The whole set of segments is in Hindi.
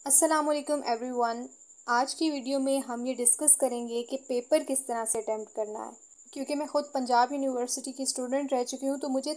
अस्सलामुअलैकुम एवरीवन। आज की वीडियो में हम ये डिस्कस करेंगे कि पेपर किस तरह से अटैम्प्ट करना है। क्योंकि मैं ख़ुद पंजाब यूनिवर्सिटी की स्टूडेंट रह चुकी हूँ तो मुझे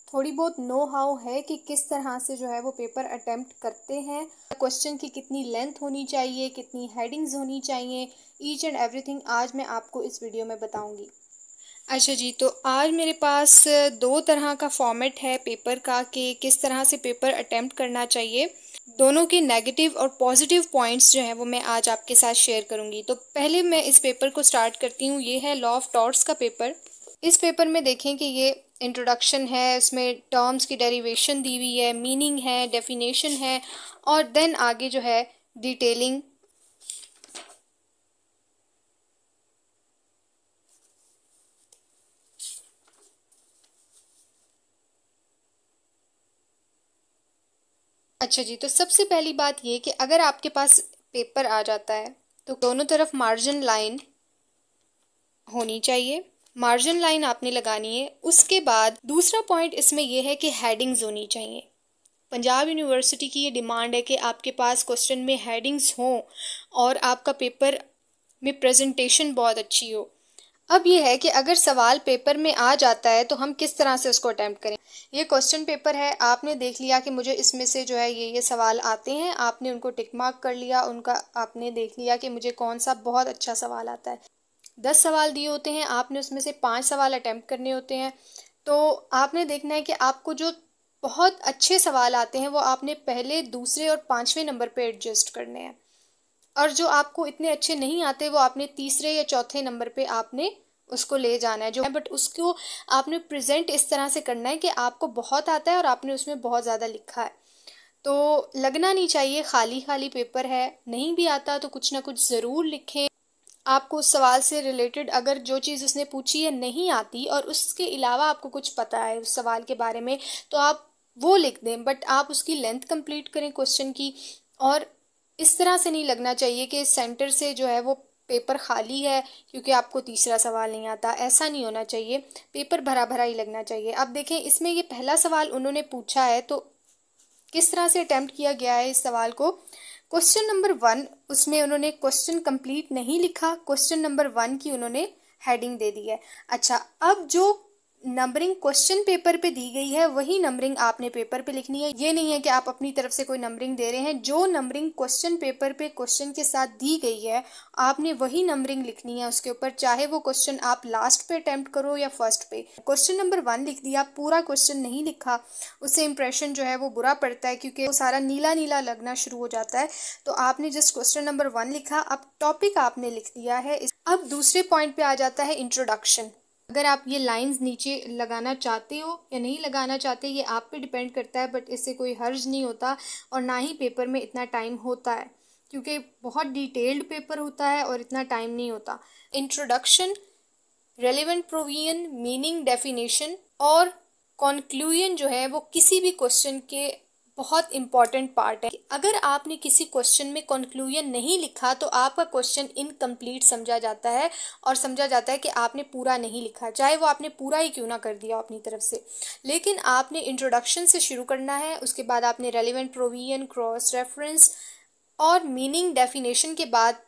थोड़ी बहुत नो हाउ है कि किस तरह से जो है वो पेपर अटैम्प्ट करते हैं। क्वेश्चन की कितनी लेंथ होनी चाहिए, कितनी हेडिंग्स होनी चाहिए, ईच एंड एवरीथिंग आज मैं आपको इस वीडियो में बताऊँगी। अच्छा जी, तो आज मेरे पास दो तरह का फॉर्मेट है पेपर का कि किस तरह से पेपर अटैम्प्ट करना चाहिए। दोनों के नेगेटिव और पॉजिटिव पॉइंट्स जो हैं वो मैं आज आपके साथ शेयर करूंगी। तो पहले मैं इस पेपर को स्टार्ट करती हूँ। ये है लॉ ऑफ टॉर्ट्स का पेपर। इस पेपर में देखें कि ये इंट्रोडक्शन है, इसमें टर्म्स की डेरिवेशन दी हुई है, मीनिंग है, डेफिनेशन है और देन आगे जो है डिटेलिंग। अच्छा जी, तो सबसे पहली बात ये कि अगर आपके पास पेपर आ जाता है तो दोनों तरफ मार्जिन लाइन होनी चाहिए। मार्जिन लाइन आपने लगानी है। उसके बाद दूसरा पॉइंट इसमें यह है कि हेडिंग्स होनी चाहिए। पंजाब यूनिवर्सिटी की ये डिमांड है कि आपके पास क्वेश्चन में हेडिंग्स हों और आपका पेपर में प्रेजेंटेशन बहुत अच्छी हो। अब ये है कि अगर सवाल पेपर में आ जाता है तो हम किस तरह से उसको अटैम्प्ट करें। ये क्वेश्चन पेपर है, आपने देख लिया कि मुझे इसमें से जो है ये सवाल आते हैं, आपने उनको टिक मार्क कर लिया, उनका आपने देख लिया कि मुझे कौन सा बहुत अच्छा सवाल आता है। 10 सवाल दिए होते हैं, आपने उसमें से 5 सवाल अटैम्प्ट करने होते हैं। तो आपने देखना है कि आपको जो बहुत अच्छे सवाल आते हैं वो आपने पहले, दूसरे और 5वें नंबर पे एडजस्ट करने हैं और जो आपको इतने अच्छे नहीं आते वो आपने तीसरे या चौथे नंबर पे आपने उसको ले जाना है जो है, बट उसको आपने प्रेजेंट इस तरह से करना है कि आपको बहुत आता है और आपने उसमें बहुत ज़्यादा लिखा है। तो लगना नहीं चाहिए खाली खाली पेपर है। नहीं भी आता तो कुछ ना कुछ ज़रूर लिखें। आपको उस सवाल से रिलेटेड अगर जो चीज़ उसने पूछी है नहीं आती और उसके अलावा आपको कुछ पता है उस सवाल के बारे में तो आप वो लिख दें, बट आप उसकी लेंथ कंप्लीट करें क्वेश्चन की। और इस तरह से नहीं लगना चाहिए कि सेंटर से जो है वो पेपर खाली है क्योंकि आपको तीसरा सवाल नहीं आता। ऐसा नहीं होना चाहिए, पेपर भरा भरा ही लगना चाहिए। अब देखें, इसमें ये पहला सवाल उन्होंने पूछा है तो किस तरह से अटेम्प्ट किया गया है इस सवाल को। क्वेश्चन नंबर 1, उसमें उन्होंने क्वेश्चन कंप्लीट नहीं लिखा, क्वेश्चन नंबर 1 की उन्होंने हेडिंग दे दी है। अच्छा, अब जो नंबरिंग क्वेश्चन पेपर पे दी गई है वही नंबरिंग आपने पेपर पे लिखनी है। ये नहीं है कि आप अपनी तरफ से कोई नंबरिंग दे रहे हैं। जो नंबरिंग क्वेश्चन पेपर पे क्वेश्चन के साथ दी गई है आपने वही नंबरिंग लिखनी है उसके ऊपर, चाहे वो क्वेश्चन आप लास्ट पे अटेम्प्ट करो या फर्स्ट पे। क्वेश्चन नंबर 1 लिख दिया, पूरा क्वेश्चन नहीं लिखा, उससे इंप्रेशन जो है वो बुरा पड़ता है क्योंकि वो सारा नीला नीला लगना शुरू हो जाता है। तो आपने जस्ट क्वेश्चन नंबर 1 लिखा, अब टॉपिक आपने लिख दिया है। अब दूसरे पॉइंट पे आ जाता है इंट्रोडक्शन। अगर आप ये लाइंस नीचे लगाना चाहते हो या नहीं लगाना चाहते ये आप पे डिपेंड करता है, बट इससे कोई हर्ज नहीं होता और ना ही पेपर में इतना टाइम होता है क्योंकि बहुत डिटेल्ड पेपर होता है और इतना टाइम नहीं होता। Introduction, relevant provision, meaning, definition और कॉन्क्लूजन जो है वो किसी भी क्वेश्चन के बहुत इंपॉर्टेंट पार्ट है। अगर आपने किसी क्वेश्चन में कंक्लूजन नहीं लिखा तो आपका क्वेश्चन इनकम्प्लीट समझा जाता है और समझा जाता है कि आपने पूरा नहीं लिखा, चाहे वो आपने पूरा ही क्यों ना कर दिया अपनी तरफ से। लेकिन आपने इंट्रोडक्शन से शुरू करना है, उसके बाद आपने रेलेवेंट प्रोविजन, क्रॉस रेफरेंस और मीनिंग, डेफिनेशन के बाद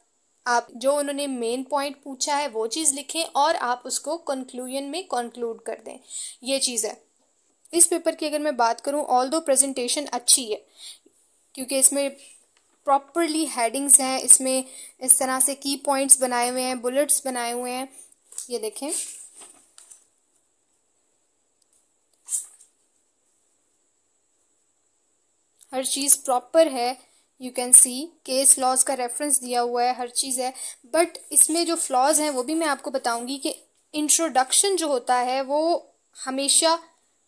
आप जो उन्होंने मेन पॉइंट पूछा है वो चीज़ लिखें और आप उसको कंक्लूजन में कंक्लूड कर दें। ये चीज़ है इस पेपर की। अगर मैं बात करूं, ऑल्दो प्रेजेंटेशन अच्छी है क्योंकि इसमें प्रॉपरली हेडिंग्स हैं, इसमें इस तरह से की पॉइंट्स बनाए हुए हैं, बुलेट्स बनाए हुए हैं। ये देखें, हर चीज़ प्रॉपर है। You can see case laws का रेफरेंस दिया हुआ है, हर चीज़ है। बट इसमें जो फ्लॉज हैं वो भी मैं आपको बताऊंगी कि इंट्रोडक्शन जो होता है वो हमेशा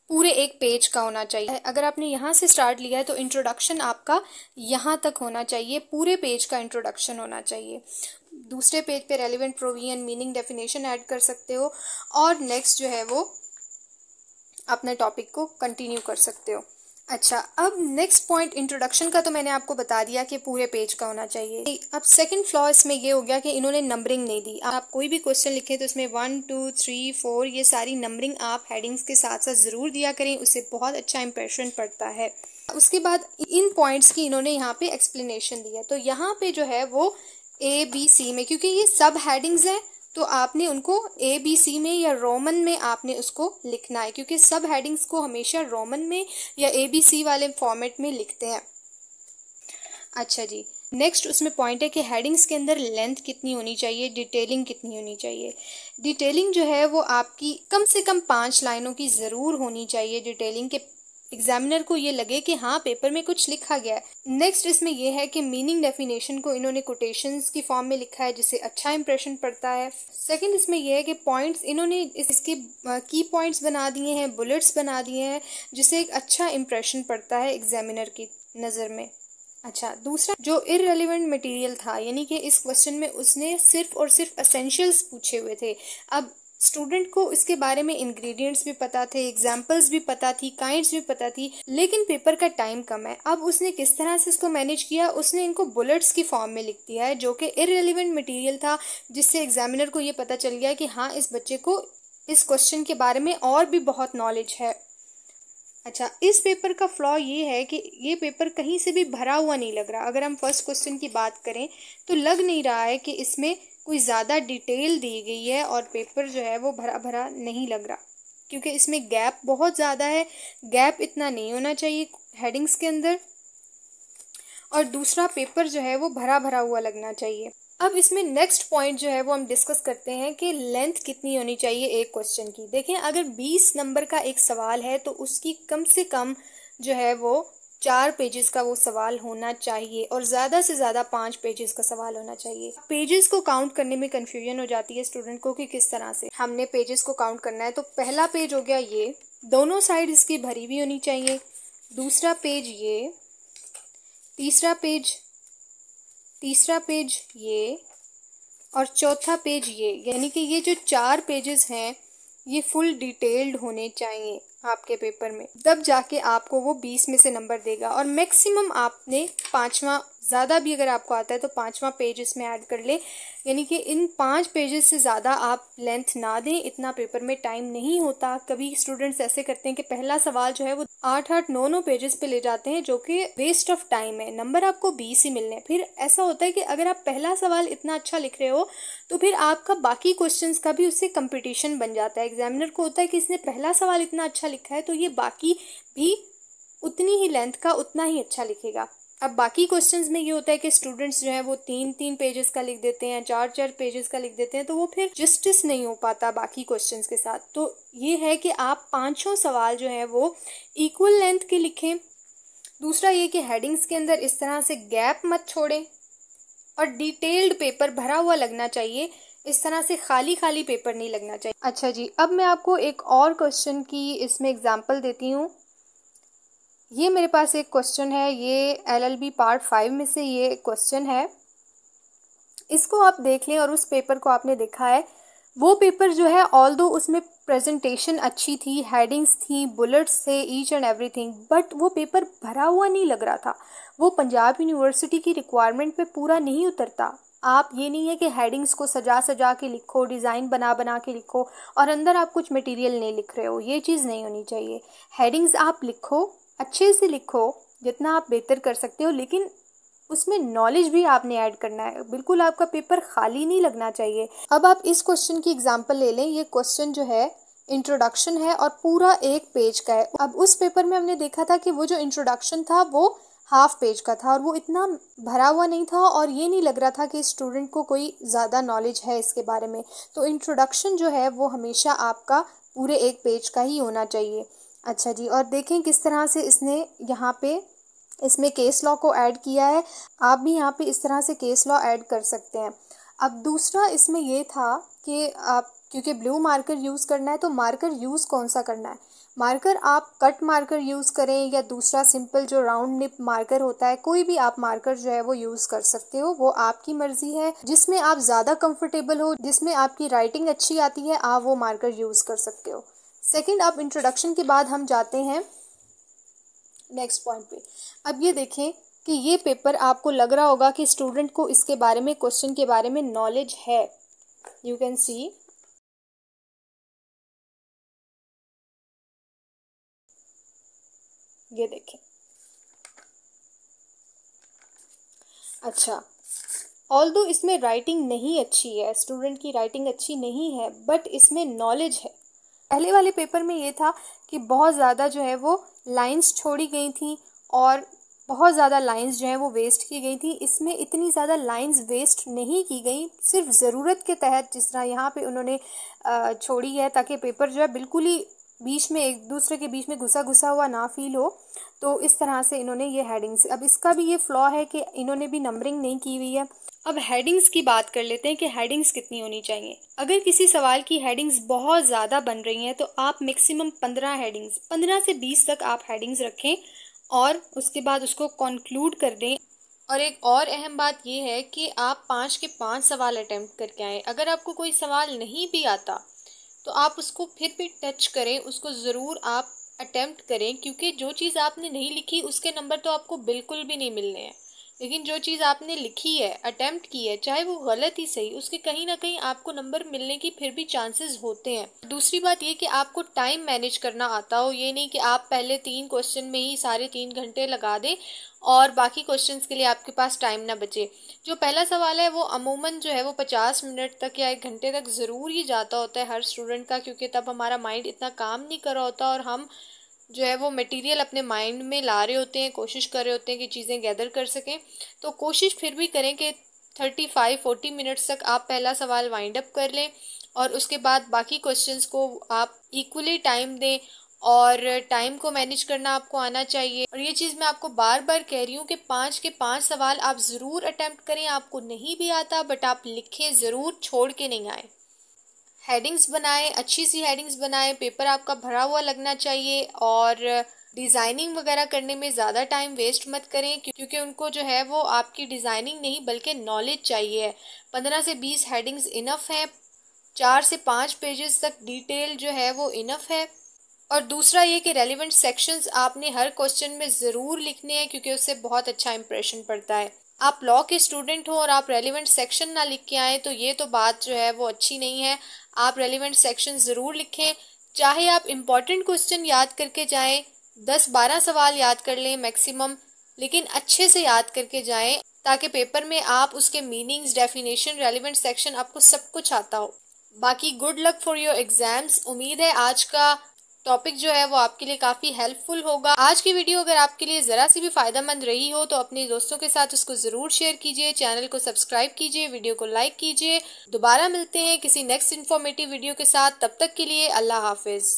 पूरे एक पेज का होना चाहिए। अगर आपने यहाँ से स्टार्ट लिया है तो इंट्रोडक्शन आपका यहाँ तक होना चाहिए, पूरे पेज का इंट्रोडक्शन होना चाहिए। दूसरे पेज पे relevant provision, meaning, definition add कर सकते हो और नेक्स्ट जो है वो अपने टॉपिक को कंटिन्यू कर सकते हो। अच्छा, अब नेक्स्ट पॉइंट इंट्रोडक्शन का तो मैंने आपको बता दिया कि पूरे पेज का होना चाहिए। अब सेकंड फ्लॉ इसमें ये हो गया कि इन्होंने नंबरिंग नहीं दी। आप कोई भी क्वेश्चन लिखें तो इसमें 1 2 3 4 ये सारी नंबरिंग आप हेडिंग्स के साथ साथ ज़रूर दिया करें, उससे बहुत अच्छा इंप्रेशन पड़ता है। उसके बाद इन पॉइंट्स की इन्होंने यहाँ पे एक्सप्लेनेशन दी है। तो यहाँ पे जो है वो ABC में, क्योंकि ये सब हेडिंग्स हैं तो आपने उनको ABC में या रोमन में आपने उसको लिखना है, क्योंकि सब हेडिंग्स को हमेशा रोमन में या ABC वाले फॉर्मेट में लिखते हैं। अच्छा जी, नेक्स्ट उसमें पॉइंट है कि हेडिंग्स के अंदर लेंथ कितनी होनी चाहिए, डिटेलिंग कितनी होनी चाहिए। डिटेलिंग जो है वो आपकी कम से कम 5 लाइनों की ज़रूर होनी चाहिए डिटेलिंग के, एग्जामिनर को ये लगे कि हाँ पेपर में कुछ लिखा गया है। नेक्स्ट इसमें यह है कि मीनिंग डेफिनेशन को इन्होंने कोटेशंस की फॉर्म में लिखा है, जिससे अच्छा इंप्रेशन पड़ता है। सेकंड इसमें यह है कि पॉइंट्स इन्होंने इसके की पॉइंट्स बना दिए हैं, बुलेट्स बना दिए हैं, जिससे एक अच्छा इंप्रेशन पड़ता है एग्जामिनर की नज़र में। अच्छा, दूसरा जो इररेलेवेंट मटेरियल था, यानी कि इस क्वेश्चन में उसने सिर्फ और सिर्फ एसेंशियल्स पूछे हुए थे। अब स्टूडेंट को इसके बारे में इंग्रेडिएंट्स भी पता थे, एग्जाम्पल्स भी पता थी, काइंड्स भी पता थी, लेकिन पेपर का टाइम कम है। अब उसने किस तरह से इसको मैनेज किया, उसने इनको बुलेट्स की फॉर्म में लिख दिया है, जो कि इररेलेवेंट मटेरियल था, जिससे एग्जामिनर को ये पता चल गया कि हाँ इस बच्चे को इस क्वेश्चन के बारे में और भी बहुत नॉलेज है। अच्छा, इस पेपर का फ्लॉ ये है कि ये पेपर कहीं से भी भरा हुआ नहीं लग रहा। अगर हम फर्स्ट क्वेश्चन की बात करें तो लग नहीं रहा है कि इसमें कोई ज़्यादा डिटेल दी गई है और पेपर जो है वो भरा भरा नहीं लग रहा, क्योंकि इसमें गैप बहुत ज़्यादा है। गैप इतना नहीं होना चाहिए हेडिंग्स के अंदर, और दूसरा पेपर जो है वो भरा भरा हुआ लगना चाहिए। अब इसमें नेक्स्ट पॉइंट जो है वो हम डिस्कस करते हैं कि लेंथ कितनी होनी चाहिए एक क्वेश्चन की। देखें, अगर 20 नंबर का एक सवाल है तो उसकी कम से कम जो है वो 4 पेजेस का वो सवाल होना चाहिए, और ज़्यादा से ज़्यादा 5 पेजेस का सवाल होना चाहिए। पेजेस को काउंट करने में कन्फ्यूजन हो जाती है स्टूडेंट को कि किस तरह से हमने पेजेस को काउंट करना है। तो पहला पेज हो गया ये, दोनों साइड इसकी भरी हुई होनी चाहिए। दूसरा पेज ये, तीसरा पेज ये, और चौथा पेज ये, यानी कि ये जो 4 पेजेस हैं ये फुल डिटेल्ड होने चाहिए आपके पेपर में, तब जाके आपको वो 20 में से नंबर देगा। और मैक्सिमम आपने 5वां, ज़्यादा भी अगर आपको आता है तो 5वां पेज इसमें ऐड कर ले, यानी कि इन 5 पेजेस से ज़्यादा आप लेंथ ना दें, इतना पेपर में टाइम नहीं होता। कभी स्टूडेंट्स ऐसे करते हैं कि पहला सवाल जो है वो 8-8, 9-9 पेजेस पे ले जाते हैं, जो कि वेस्ट ऑफ टाइम है। नंबर आपको 20 ही मिलने। फिर ऐसा होता है कि अगर आप पहला सवाल इतना अच्छा लिख रहे हो तो फिर आपका बाकी क्वेश्चंस का भी उससे कंपटीशन बन जाता है। एग्जामिनर को होता है कि इसने पहला सवाल इतना अच्छा लिखा है तो ये बाकी भी उतनी ही लेंथ का उतना ही अच्छा लिखेगा। अब बाकी क्वेश्चंस में ये होता है कि स्टूडेंट्स जो है वो 3-3 पेजेस का लिख देते हैं, 4-4 पेजेस का लिख देते हैं, तो वो फिर जस्टिस नहीं हो पाता बाकी क्वेश्चंस के साथ। तो ये है कि आप 5 सवाल जो है वो इक्वल लेंथ के लिखें। दूसरा ये कि हेडिंग्स के अंदर इस तरह से गैप मत छोड़ें, और डिटेल्ड पेपर भरा हुआ लगना चाहिए, इस तरह से खाली खाली पेपर नहीं लगना चाहिए। अच्छा जी, अब मैं आपको एक और क्वेश्चन की इसमें एग्जांपल देती हूँ। ये मेरे पास एक क्वेश्चन है, ये LLB पार्ट 5 में से ये क्वेश्चन है। इसको आप देख लें और उस पेपर को आपने देखा है। वो पेपर जो है ऑल्दो उसमें प्रेजेंटेशन अच्छी थी, हेडिंग्स थी, बुलेट्स थे, ईच एंड एवरीथिंग, बट वो पेपर भरा हुआ नहीं लग रहा था। वो पंजाब यूनिवर्सिटी की रिक्वायरमेंट पे पूरा नहीं उतरता। आप ये नहीं है कि हेडिंग्स को सजा सजा के लिखो, डिज़ाइन बना बना के लिखो और अंदर आप कुछ मटेरियल नहीं लिख रहे हो, ये चीज़ नहीं होनी चाहिए। हेडिंग्स आप लिखो, अच्छे से लिखो जितना आप बेहतर कर सकते हो, लेकिन उसमें नॉलेज भी आपने ऐड करना है। बिल्कुल आपका पेपर खाली नहीं लगना चाहिए। अब आप इस क्वेश्चन की एग्जांपल ले लें। ये क्वेश्चन जो है इंट्रोडक्शन है और पूरा 1 पेज का है। अब उस पेपर में हमने देखा था कि वो जो इंट्रोडक्शन था वो हाफ पेज का था और वो इतना भरा हुआ नहीं था, और ये नहीं लग रहा था कि स्टूडेंट को कोई ज़्यादा नॉलेज है इसके बारे में। तो इंट्रोडक्शन जो है वो हमेशा आपका पूरे 1 पेज का ही होना चाहिए। अच्छा जी, और देखें किस तरह से इसने यहाँ पे इसमें केस लॉ को ऐड किया है। आप भी यहाँ पे इस तरह से केस लॉ ऐड कर सकते हैं। अब दूसरा इसमें ये था कि आप क्योंकि ब्लू मार्कर यूज़ करना है तो मार्कर यूज़ कौन सा करना है। मार्कर आप कट मार्कर यूज़ करें या दूसरा सिंपल जो राउंड निप मार्कर होता है, कोई भी आप मार्कर जो है वो यूज़ कर सकते हो, वो आपकी मर्ज़ी है। जिसमें आप ज़्यादा कंफर्टेबल हो, जिसमें आपकी राइटिंग अच्छी आती है, आप वो मार्कर यूज़ कर सकते हो। सेकेंड, अब इंट्रोडक्शन के बाद हम जाते हैं नेक्स्ट पॉइंट पे। अब ये देखें कि ये पेपर आपको लग रहा होगा कि स्टूडेंट को इसके बारे में, क्वेश्चन के बारे में नॉलेज है। यू कैन सी, ये देखें अच्छा, ऑल्दो इसमें राइटिंग नहीं अच्छी है, स्टूडेंट की राइटिंग अच्छी नहीं है, बट इसमें नॉलेज है। पहले वाले पेपर में ये था कि बहुत ज़्यादा जो है वो लाइंस छोड़ी गई थी और बहुत ज़्यादा लाइंस जो है वो वेस्ट की गई थी। इसमें इतनी ज़्यादा लाइंस वेस्ट नहीं की गई, सिर्फ ज़रूरत के तहत जिस तरह यहाँ पे उन्होंने छोड़ी है, ताकि पेपर जो है बिल्कुल ही बीच में एक दूसरे के बीच में घुसा घुसा हुआ ना फील हो। तो इस तरह से इन्होंने ये हेडिंग्स, अब इसका भी ये फ्लॉ है कि इन्होंने भी नंबरिंग नहीं की हुई है। अब हेडिंग्स की बात कर लेते हैं कि हेडिंग्स कितनी होनी चाहिए। अगर किसी सवाल की हेडिंग्स बहुत ज़्यादा बन रही हैं तो आप मैक्सिमम 15 हेडिंग्स, 15 से 20 तक आप हेडिंग्स रखें और उसके बाद उसको कंक्लूड कर दें। और एक और अहम बात ये है कि आप 5 के 5 सवाल अटेम्प्ट करके आएँ। अगर आपको कोई सवाल नहीं भी आता तो आप उसको फिर भी टच करें, उसको ज़रूर आप अटेम्प्ट करें, क्योंकि जो चीज़ आपने नहीं लिखी उसके नंबर तो आपको बिल्कुल भी नहीं मिलने हैं। लेकिन जो चीज़ आपने लिखी है, अटेम्प्ट की है, चाहे वो गलत ही सही, उसके कहीं ना कहीं आपको नंबर मिलने की फिर भी चांसेस होते हैं। दूसरी बात ये कि आपको टाइम मैनेज करना आता हो। ये नहीं कि आप पहले 3 क्वेश्चन में ही सारे 3 घंटे लगा दें और बाकी क्वेश्चंस के लिए आपके पास टाइम ना बचे। जो पहला सवाल है वो अमूमन जो है वो 50 मिनट तक या 1 घंटे तक ज़रूर ही जाता होता है हर स्टूडेंट का, क्योंकि तब हमारा माइंड इतना काम नहीं कर रहा होता और हम जो है वो मटेरियल अपने माइंड में ला रहे होते हैं, कोशिश कर रहे होते हैं कि चीज़ें गैदर कर सकें। तो कोशिश फिर भी करें कि 35-40 मिनट्स तक आप पहला सवाल वाइंड अप कर लें और उसके बाद बाकी क्वेश्चंस को आप इक्वली टाइम दें और टाइम को मैनेज करना आपको आना चाहिए। और ये चीज़ मैं आपको बार बार कह रही हूँ कि 5 के 5 सवाल आप ज़रूर अटेम्प्ट करें। आपको नहीं भी आता बट आप लिखें ज़रूर, छोड़ के नहीं आए। हेडिंग्स बनाएं, अच्छी सी हेडिंग्स बनाएं, पेपर आपका भरा हुआ लगना चाहिए और डिज़ाइनिंग वगैरह करने में ज़्यादा टाइम वेस्ट मत करें, क्योंकि उनको जो है वो आपकी डिज़ाइनिंग नहीं बल्कि नॉलेज चाहिए। 15 से 20 हेडिंग्स इनफ हैं, 4 से 5 पेजेस तक डिटेल जो है वो इनफ है। और दूसरा ये कि रेलिवेंट सेक्शंस आपने हर क्वेश्चन में ज़रूर लिखने हैं, क्योंकि उससे बहुत अच्छा इंप्रेशन पड़ता है। आप लॉ के स्टूडेंट हो और आप रेलिवेंट सेक्शन ना लिख के आए तो ये तो बात जो है वो अच्छी नहीं है। आप रेलिवेंट सेक्शन ज़रूर लिखें, चाहे आप इम्पॉर्टेंट क्वेश्चन याद करके जाएं, 10-12 सवाल याद कर लें मैक्सिमम, लेकिन अच्छे से याद करके जाएं ताकि पेपर में आप उसके मीनिंग्स, डेफिनेशन, रेलिवेंट सेक्शन आपको सब कुछ आता हो। बाकी good luck for your exams. उम्मीद है आज का टॉपिक जो है वो आपके लिए काफ़ी हेल्पफुल होगा। आज की वीडियो अगर आपके लिए ज़रा सी भी फ़ायदेमंद रही हो तो अपने दोस्तों के साथ उसको ज़रूर शेयर कीजिए, चैनल को सब्सक्राइब कीजिए, वीडियो को लाइक कीजिए। दोबारा मिलते हैं किसी नेक्स्ट इन्फॉर्मेटिव वीडियो के साथ, तब तक के लिए अल्लाह हाफिज़।